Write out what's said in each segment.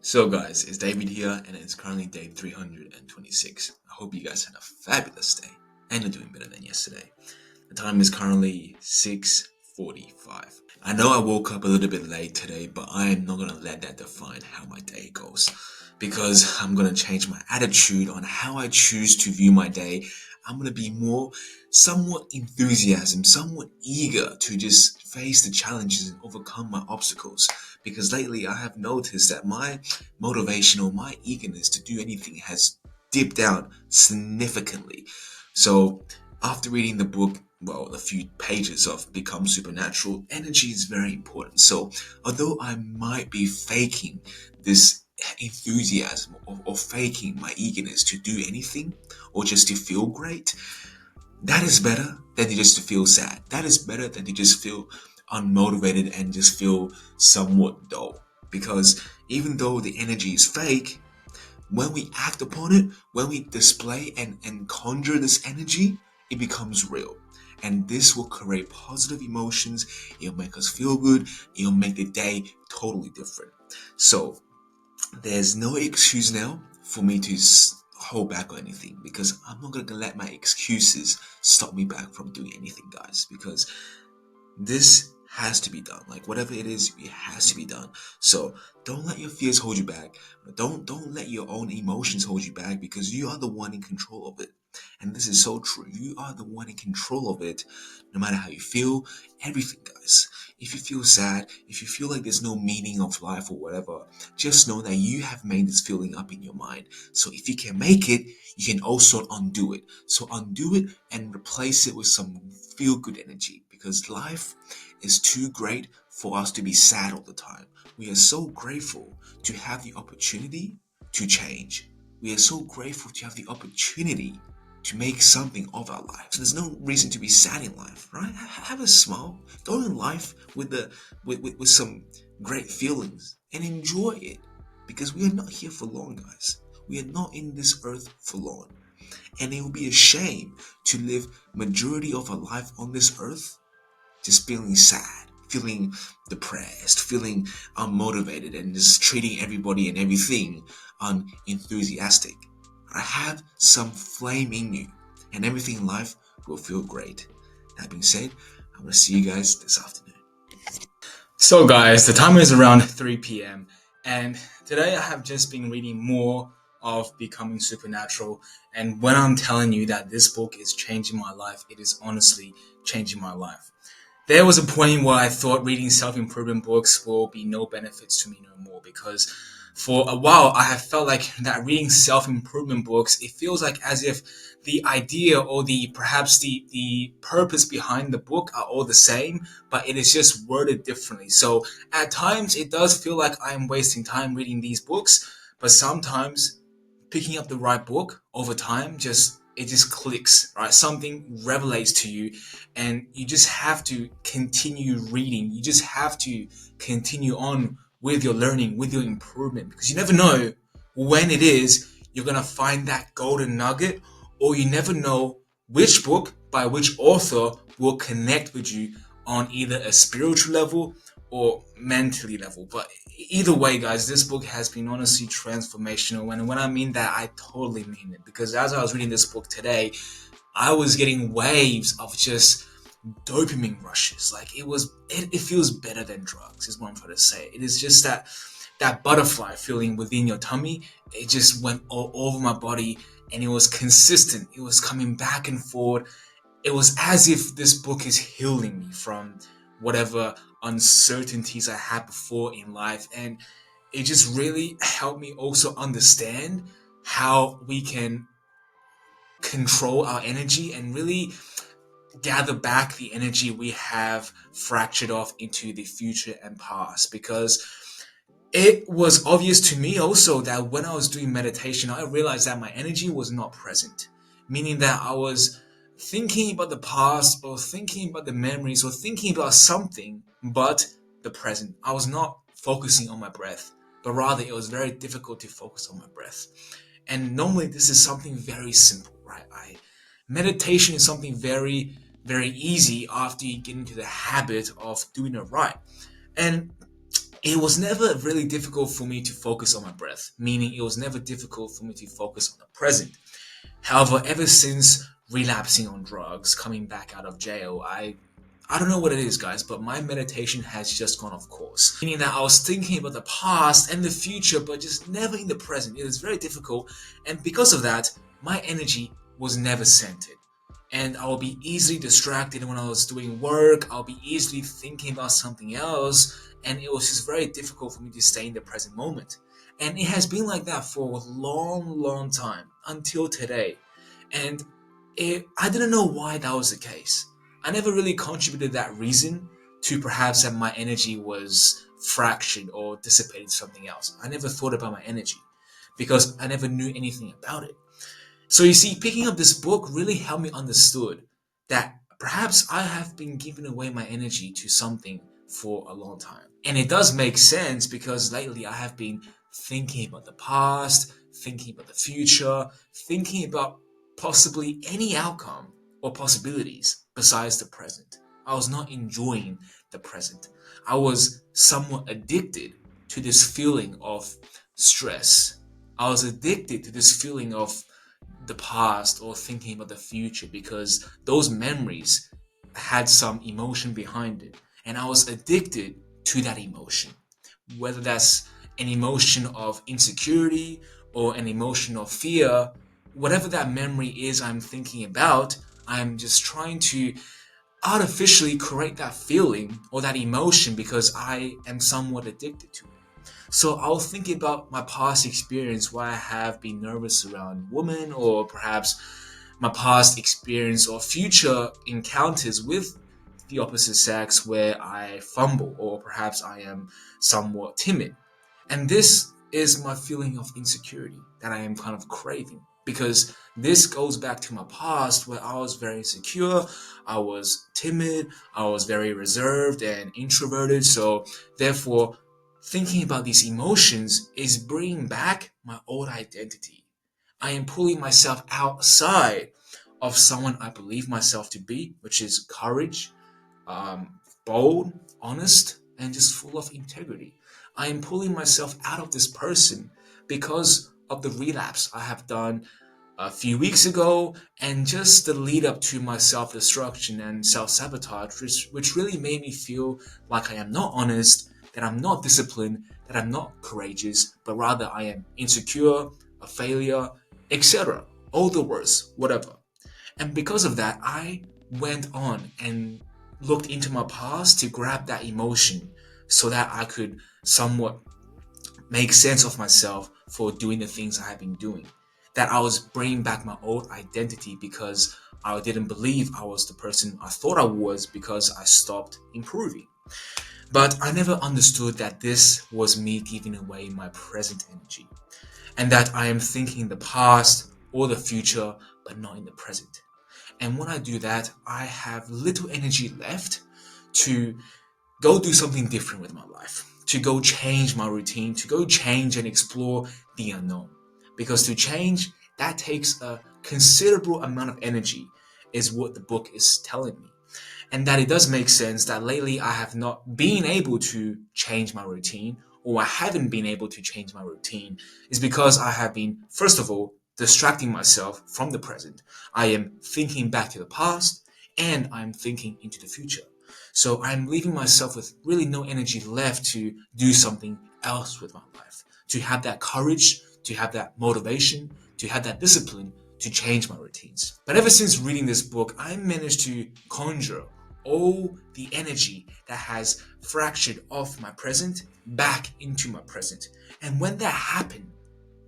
So, guys, it's David here, and it's currently day 326. I hope you guys had a fabulous day and are doing better than yesterday. The time is currently 6:45. I know I woke up a little bit late today, but I am not gonna let that define how my day goes because I'm gonna change my attitude on how I choose to view my day. I'm gonna be more somewhat enthusiasm, somewhat eager to just face the challenges and overcome my obstacles. Because lately I have noticed that my motivation or my eagerness to do anything has dipped down significantly. So after reading the book, well, a few pages of Become Supernatural, energy is very important. So, although I might be faking this enthusiasm or faking my eagerness to do anything or just to feel great, that is better than to just to feel sad. That is better than to just feel unmotivated and just feel somewhat dull. Because even though the energy is fake, when we act upon it, when we display and conjure this energy, it becomes real. And this will create positive emotions. It'll make us feel good. It'll make the day totally different. So there's no excuse now for me to hold back on anything because I'm not going to let my excuses stop me back from doing anything, guys. Because this has to be done. Like whatever it is, it has to be done. So don't let your fears hold you back. Don't let your own emotions hold you back because you are the one in control of it. And this is so true. You are the one in control of it, no matter how you feel, everything, guys. If you feel sad, if you feel like there's no meaning of life or whatever, just know that you have made this feeling up in your mind. So if you can make it, you can also undo it. So undo it and replace it with some feel good energy because life is too great for us to be sad all the time. We are so grateful to have the opportunity to change. We are so grateful to have the opportunity to make something of our life. So there's no reason to be sad in life, right? Have a smile. Go in life with some great feelings and enjoy it. Because we are not here for long, guys. We are not in this earth for long. And it will be a shame to live majority of our life on this earth just feeling sad, feeling depressed, feeling unmotivated, and just treating everybody and everything unenthusiastic. I have some flame in you, and everything in life will feel great. That being said, I'm gonna see you guys this afternoon. So, guys, the time is around 3 p.m. and today I have just been reading more of Becoming Supernatural. And when I'm telling you that this book is changing my life, it is honestly changing my life. There was a point where I thought reading self-improvement books will be no benefits to me no more because for a while I have felt like that reading self-improvement books, it feels like as if the idea or the purpose behind the book are all the same, but it is just worded differently. So at times it does feel like I am wasting time reading these books, but sometimes picking up the right book over time just clicks, right? Something revelates to you and you just have to continue reading. You just have to continue on with your learning, with your improvement, because you never know when it is you're going to find that golden nugget, or you never know which book by which author will connect with you on either a spiritual level or mentally level. But either way, guys, this book has been honestly transformational. And when I mean that, I totally mean it. Because as I was reading this book today, I was getting waves of just dopamine rushes. Like it feels better than drugs, is what I'm trying to say. It is just that butterfly feeling within your tummy. It just went all over my body and it was consistent. It was coming back and forth. It was as if this book is healing me from whatever uncertainties I had before in life. And it just really helped me also understand how we can control our energy and really gather back the energy we have fractured off into the future and past. Because it was obvious to me also that when I was doing meditation, I realized that my energy was not present, meaning that I was thinking about the past or thinking about the memories or thinking about something but the present. I was not focusing on my breath, but rather it was very difficult to focus on my breath. And normally this is something very simple, right? Meditation is something very, very easy after you get into the habit of doing it right. And It was never really difficult for me to focus on my breath, meaning it was never difficult for me to focus on the present. However, ever since relapsing on drugs, coming back out of jail, I don't know what it is, guys, but my meditation has just gone off course. Meaning that I was thinking about the past and the future, but just never in the present. It is very difficult, and because of that, my energy was never centered. And I'll be easily distracted when I was doing work. I'll be easily thinking about something else, and it was just very difficult for me to stay in the present moment. And it has been like that for a long, long time until today. And I didn't know why that was the case. I never really contributed that reason to perhaps that my energy was fractured or dissipated something else. I never thought about my energy because I never knew anything about it. So you see, picking up this book really helped me understood that perhaps I have been giving away my energy to something for a long time. And it does make sense because lately I have been thinking about the past, thinking about the future, thinking about possibly any outcome or possibilities besides the present. I was not enjoying the present. I was somewhat addicted to this feeling of stress. I was addicted to this feeling of the past or thinking about the future because those memories had some emotion behind it. And I was addicted to that emotion, whether that's an emotion of insecurity or an emotion of fear, whatever that memory is I'm thinking about, I'm just trying to artificially create that feeling or that emotion because I am somewhat addicted to it. So I was thinking about my past experience where I have been nervous around women, or perhaps my past experience or future encounters with the opposite sex where I fumble, or perhaps I am somewhat timid. And this is my feeling of insecurity that I am kind of craving. Because this goes back to my past where I was very insecure, I was timid, I was very reserved and introverted. So, therefore, thinking about these emotions is bringing back my old identity. I am pulling myself outside of someone I believe myself to be, which is courage, bold, honest, and just full of integrity. I am pulling myself out of this person because of the relapse I have done a few weeks ago and just the lead up to my self destruction and self sabotage, which really made me feel like I am not honest, that I'm not disciplined, that I'm not courageous, but rather I am insecure, a failure, etc. All the words, whatever. And because of that, I went on and looked into my past to grab that emotion so that I could somewhat make sense of myself for doing the things I have been doing. That I was bringing back my old identity because I didn't believe I was the person I thought I was because I stopped improving. But I never understood that this was me giving away my present energy and that I am thinking the past or the future but not in the present. And when I do that, I have little energy left to go do something different with my life, to go change my routine, to go change and explore the unknown. Because to change, that takes a considerable amount of energy, is what the book is telling me. And that it does make sense that lately I have not been able to change my routine, or I haven't been able to change my routine, is because I have been, first of all, distracting myself from the present. I am thinking back to the past and I'm thinking into the future. So I'm leaving myself with really no energy left to do something else with my life, to have that courage, to have that motivation, to have that discipline to change my routines. But ever since reading this book, I managed to conjure all the energy that has fractured off my present back into my present. And when that happened,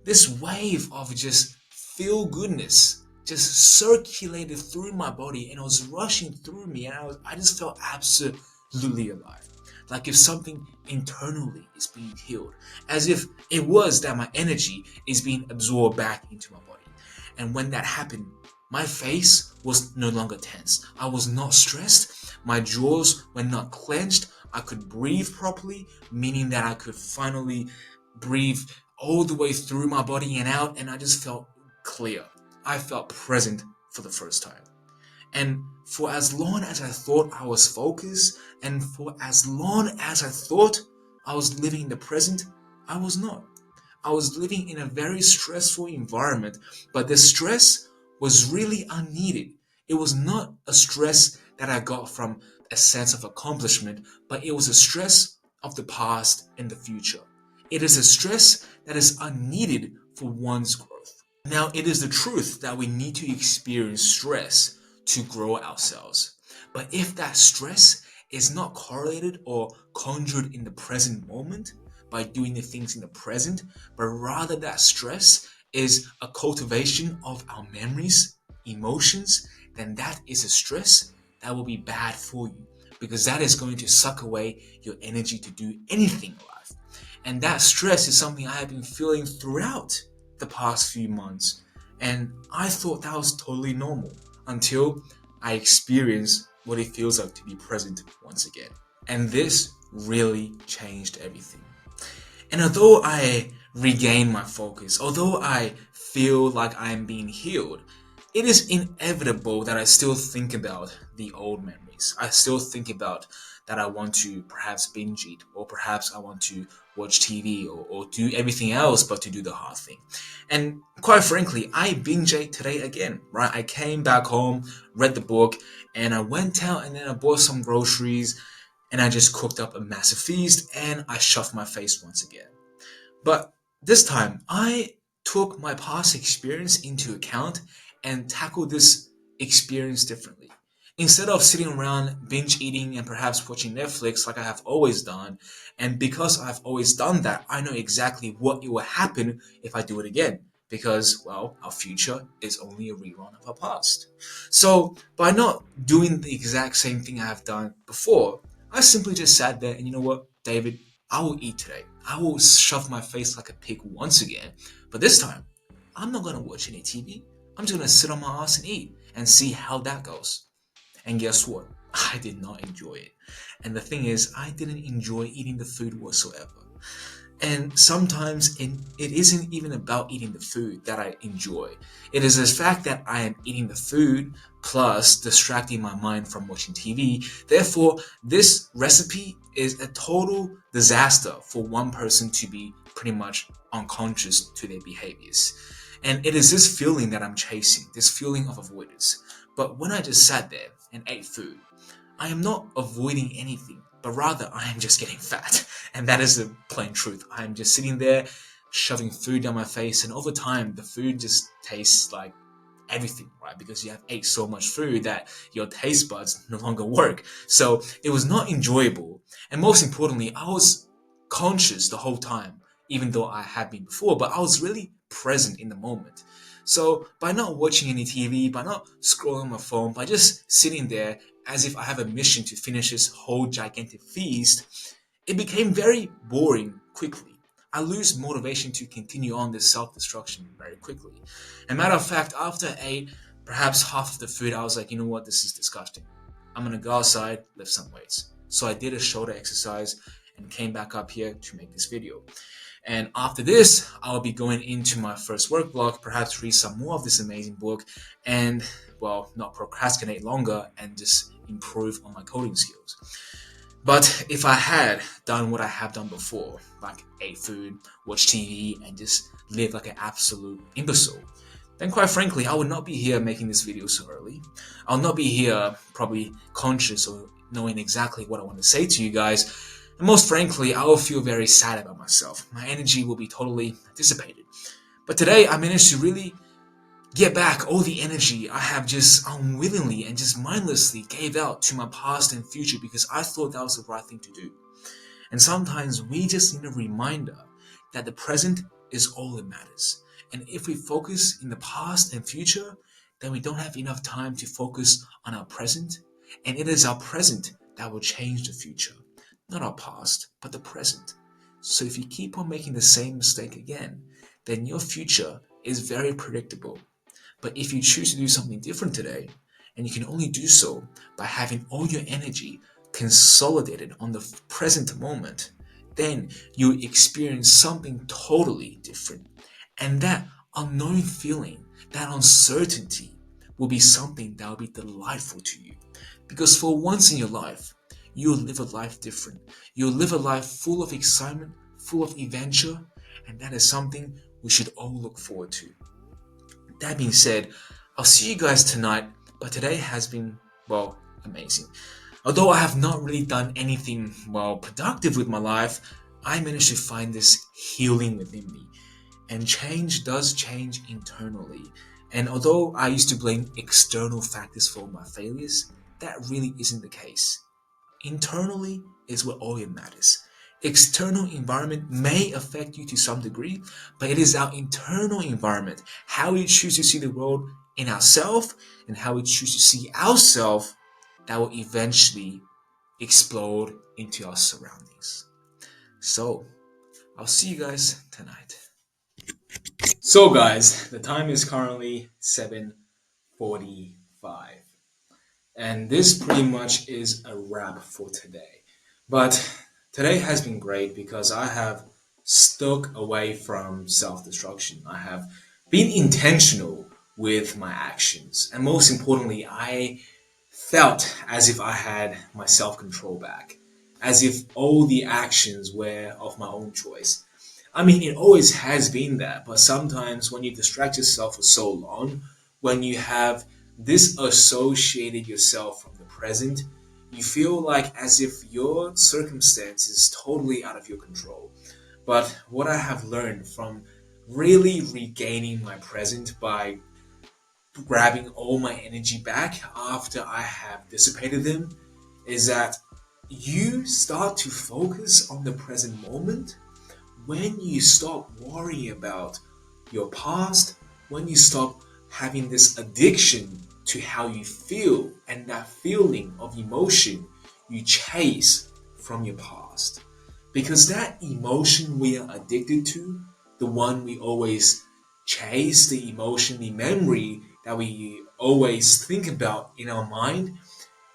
this wave of just feel goodness just circulated through my body and it was rushing through me, and I just felt absolutely alive. Like if something internally is being healed, as if it was that my energy is being absorbed back into my body. And when that happened, my face was no longer tense. I was not stressed. My jaws were not clenched. I could breathe properly, meaning that I could finally breathe all the way through my body and out, and I just felt clear. I felt present for the first time. And for as long as I thought I was focused, and for as long as I thought I was living in the present. I was not. I was living in a very stressful environment, but the stress was really unneeded. It was not a stress that I got from a sense of accomplishment, but it was a stress of the past and the future. It is a stress that is unneeded for one's growth. Now, it is the truth that we need to experience stress to grow ourselves. But if that stress is not correlated or conjured in the present moment by doing the things in the present, but rather that stress is a cultivation of our memories, emotions, then that is a stress that will be bad for you because that is going to suck away your energy to do anything in life. And that stress is something I have been feeling throughout the past few months. And I thought that was totally normal until I experienced what it feels like to be present once again. And this really changed everything. And although I regain my focus, although I feel like I'm being healed, it is inevitable that I still think about the old memories. I still think about that I want to perhaps binge eat, or perhaps I want to watch TV or do everything else but to do the hard thing. And quite frankly, I binge ate today again, right? I came back home, read the book, and I went out and then I bought some groceries and I just cooked up a massive feast and I shoved my face once again. But this time, I took my past experience into account and tackled this experience differently. Instead of sitting around binge eating and perhaps watching Netflix like I have always done, and because I've always done that, I know exactly what it will happen if I do it again. Because, well, our future is only a rerun of our past. So, by not doing the exact same thing I have done before, I simply just sat there and you know what, David, I will eat today. I will shove my face like a pig once again. But this time, I'm not going to watch any TV. I'm just going to sit on my ass and eat and see how that goes. And guess what? I did not enjoy it. And the thing is, I didn't enjoy eating the food whatsoever. And sometimes it isn't even about eating the food that I enjoy. It is the fact that I am eating the food plus distracting my mind from watching TV. Therefore, this recipe is a total disaster for one person to be pretty much unconscious to their behaviors. And it is this feeling that I'm chasing, this feeling of avoidance. But when I just sat there and ate food, I am not avoiding anything, but rather I am just getting fat. And that is the plain truth. I am just sitting there shoving food down my face, and over time, the food just tastes like everything, right? Because you have ate so much food that your taste buds no longer work. So it was not enjoyable. And most importantly, I was conscious the whole time, even though I had been before, but I was really present in the moment. So by not watching any TV, by not scrolling my phone, by just sitting there as if I have a mission to finish this whole gigantic feast, it became very boring quickly. I lose motivation to continue on this self-destruction very quickly. And matter of fact, after I ate perhaps half of the food, I was like, you know what, this is disgusting. I'm gonna go outside, lift some weights. So I did a shoulder exercise and came back up here to make this video. And after this, I'll be going into my first work block, perhaps read some more of this amazing book, and, well, not procrastinate longer and just improve on my coding skills. But if I had done what I have done before, like ate food, watch TV, and just live like an absolute imbecile, then quite frankly, I would not be here making this video so early. I'll not be here probably conscious or knowing exactly what I want to say to you guys. And most frankly, I will feel very sad about myself. My energy will be totally dissipated. But today, I managed to really get back all the energy I have just unwillingly and just mindlessly gave out to my past and future because I thought that was the right thing to do. And sometimes we just need a reminder that the present is all that matters. And if we focus in the past and future, then we don't have enough time to focus on our present. And it is our present that will change the future. Not our past, but the present. So if you keep on making the same mistake again, then your future is very predictable. But if you choose to do something different today, and you can only do so by having all your energy consolidated on the present moment, then you experience something totally different. And that unknown feeling, that uncertainty, will be something that will be delightful to you. Because for once in your life, you'll live a life different. You'll live a life full of excitement, full of adventure, and that is something we should all look forward to. That being said, I'll see you guys tonight, but today has been, well, amazing. Although I have not really done anything, well, productive with my life, I managed to find this healing within me. And change does change internally. And although I used to blame external factors for my failures, that really isn't the case. Internally is what all it matters. External environment may affect you to some degree, but it is our internal environment, how we choose to see the world in ourselves and how we choose to see ourselves, that will eventually explode into our surroundings. So, I'll see you guys tonight. So guys, the time is currently 7:45. And this pretty much is a wrap for today. But today has been great because I have stuck away from self-destruction. I have been intentional with my actions. And most importantly, I felt as if I had my self-control back. As if all the actions were of my own choice. I mean, it always has been that, but sometimes when you distract yourself for so long, when you have disassociated yourself from the present, you feel like as if your circumstance is totally out of your control. But what I have learned from really regaining my present by grabbing all my energy back after I have dissipated them is that you start to focus on the present moment when you stop worrying about your past, when you stop having this addiction to how you feel and that feeling of emotion you chase from your past. Because that emotion we are addicted to, the one we always chase, the emotion, the memory that we always think about in our mind,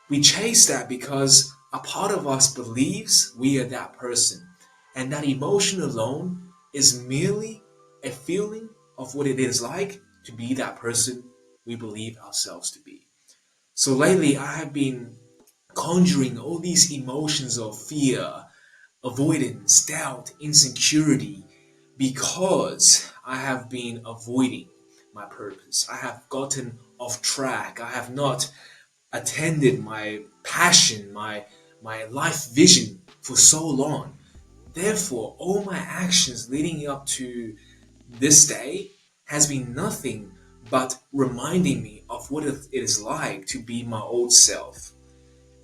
we chase that because a part of us believes we are that person. And that emotion alone is merely a feeling of what it is like to be that person we believe ourselves to be. So lately, I have been conjuring all these emotions of fear, avoidance, doubt, insecurity, because I have been avoiding my purpose. I have gotten off track. I have not attended my passion, my life vision for so long. Therefore, all my actions leading up to this day has been nothing but reminding me of what it is like to be my old self.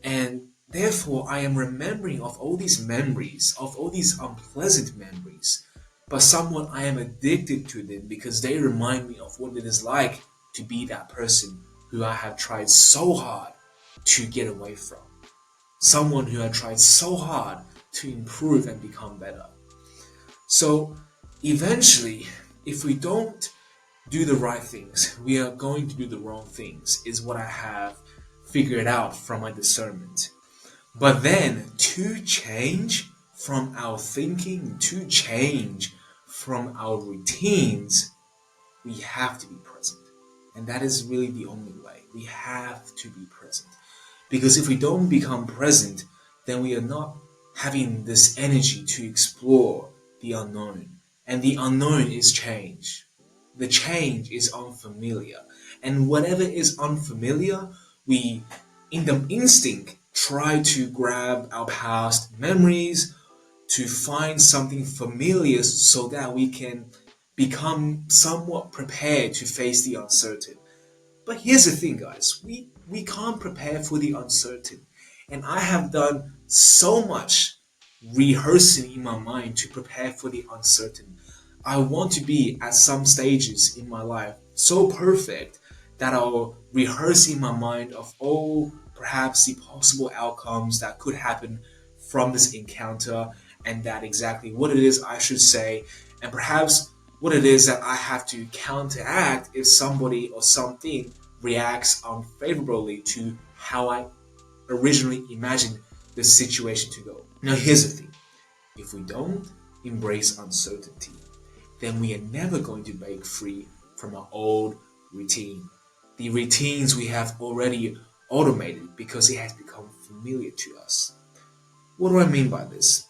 And therefore, I am remembering of all these memories, of all these unpleasant memories. But somewhat I am addicted to them because they remind me of what it is like to be that person who I have tried so hard to get away from. Someone who had tried so hard to improve and become better. So eventually, if we don't do the right things, we are going to do the wrong things, is what I have figured out from my discernment. But then, to change from our thinking, to change from our routines, we have to be present. And that is really the only way. We have to be present. Because if we don't become present, then we are not having this energy to explore the unknown. And the unknown is change. The change is unfamiliar. And whatever is unfamiliar, we, in the instinct, try to grab our past memories to find something familiar so that we can become somewhat prepared to face the uncertain. But here's the thing, guys. We can't prepare for the uncertain. And I have done so much rehearsing in my mind to prepare for the uncertain. I want to be at some stages in my life so perfect that I'll rehearse in my mind of all perhaps the possible outcomes that could happen from this encounter and that exactly what it is I should say and perhaps what it is that I have to counteract if somebody or something reacts unfavorably to how I originally imagined the situation to go. Now, here's the thing, if we don't embrace uncertainty, then we are never going to break free from our old routine. The routines we have already automated because it has become familiar to us. What do I mean by this?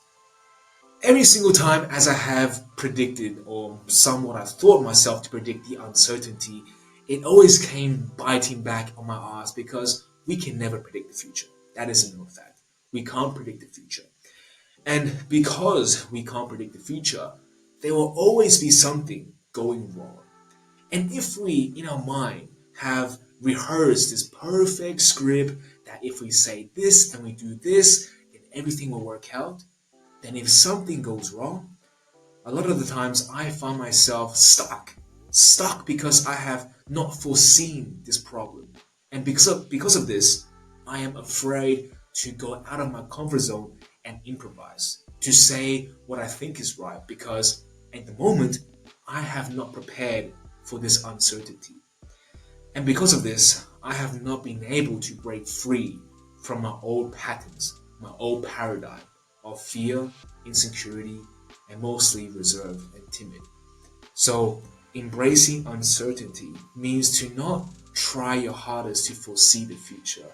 Every single time as I have predicted or somewhat I thought myself to predict the uncertainty, it always came biting back on my ass because we can never predict the future. That is a known fact. We can't predict the future. And because we can't predict the future, there will always be something going wrong. And if we, in our mind, have rehearsed this perfect script that if we say this and we do this, then everything will work out, then if something goes wrong, a lot of the times I find myself stuck because I have not foreseen this problem. And because of this, I am afraid to go out of my comfort zone and improvise, to say what I think is right, because at the moment, I have not prepared for this uncertainty. And because of this, I have not been able to break free from my old patterns, my old paradigm of fear, insecurity, and mostly reserved and timid. So, embracing uncertainty means to not try your hardest to foresee the future.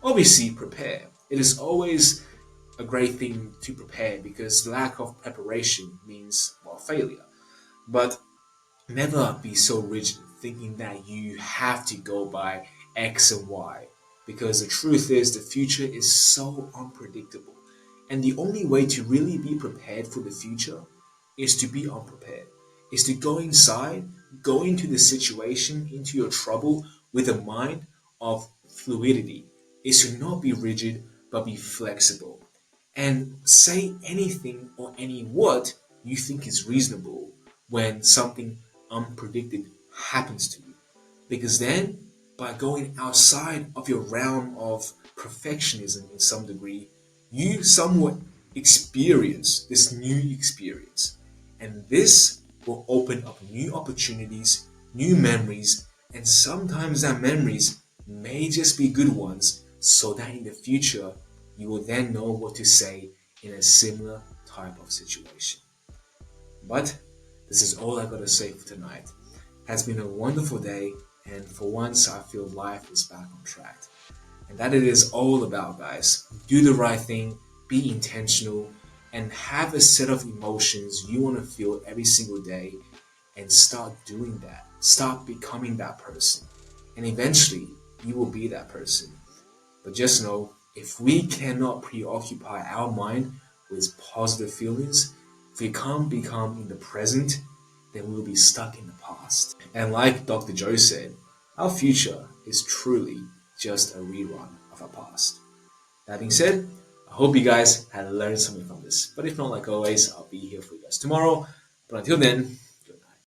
Obviously, prepare. It is always a great thing to prepare because lack of preparation means, well, failure. But never be so rigid thinking that you have to go by X and Y because the truth is the future is so unpredictable. And the only way to really be prepared for the future is to be unprepared, is to go inside, go into the situation, into your trouble with a mind of fluidity, is to not be rigid but be flexible and say anything or any what you think is reasonable when something unpredicted happens to you. Because then, by going outside of your realm of perfectionism in some degree, you somewhat experience this new experience. And this will open up new opportunities, new memories, and sometimes that memories may just be good ones so that in the future you will then know what to say in a similar type of situation. But this is all I gotta say for tonight. Has been a wonderful day, and for once I feel life is back on track. And that it is all about, guys. Do the right thing, be intentional, and have a set of emotions you want to feel every single day, and start doing that. Start becoming that person. And eventually, you will be that person. But just know, if we cannot preoccupy our mind with positive feelings, if we can't become in the present, then we'll be stuck in the past. And like Dr. Joe said, our future is truly just a rerun of our past. That being said, I hope you guys had learned something from this. But if not, like always, I'll be here for you guys tomorrow. But until then,